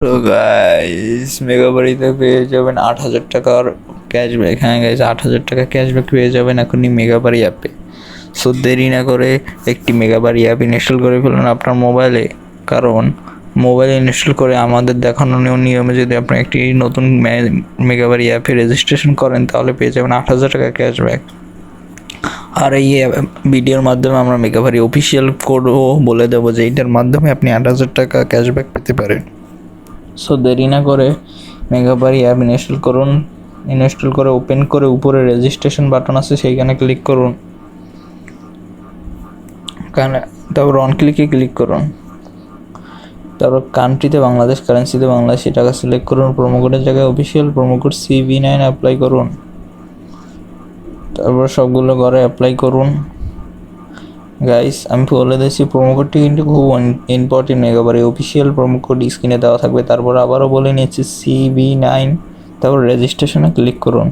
তো গাইস মেগাবাড়িতে পেয়ে যাবেন 8,000 টাকার ক্যাশব্যাক। হ্যাঁ গাইস, 8,000 টাকা ক্যাশব্যাক পেয়ে যাবেন এখনই মেগাবাড়ি অ্যাপে। সো দেরি না করে একটি মেগাবাড়ি অ্যাপ ইনস্টল করে ফেলুন আপনার মোবাইলে। কারণ মোবাইলে ইনস্টল করে আমাদের দেখানো নিয়মে যদি আপনি একটি নতুন মেগাবাড়ি অ্যাপে রেজিস্ট্রেশন করেন তাহলে পেয়ে যাবেন 8,000 টাকা ক্যাশব্যাক। আর এই ভিডিওর মাধ্যমে আমরা মেগাবাড়ি অফিসিয়াল কোডও বলে দেবো যে এইটার মাধ্যমে আপনি 8,000 টাকা ক্যাশব্যাক পেতে পারেন। সো দেরি না করে মেগাবাড়ি অ্যাপ ইনস্টল করুন। ইনস্টল করে ওপেন করে উপরে রেজিস্ট্রেশন বাটন আছে সেইখানে ক্লিক করুন। তারপর অন ক্লিকে ক্লিক করুন। তারপর কান্ট্রিতে বাংলাদেশ, কারেন্সিতে বাংলাদেশি টাকা সিলেক্ট করুন। প্রোমো কোডের জায়গায় official promo code CV9 apply করুন। তারপর সবগুলো ঘরে অ্যাপ্লাই করুন। গাইস আমি বলে দিয়েছি প্রোমো কোডটি কিন্তু খুব ইম্পর্টেন্ট। মেগাবাড়ি অফিসিয়াল প্রোমো কোড স্ক্রিনে দেওয়া থাকবে। তারপর আবারও বলে নিচ্ছি CV9, তারপর রেজিস্ট্রেশনে ক্লিক করুন।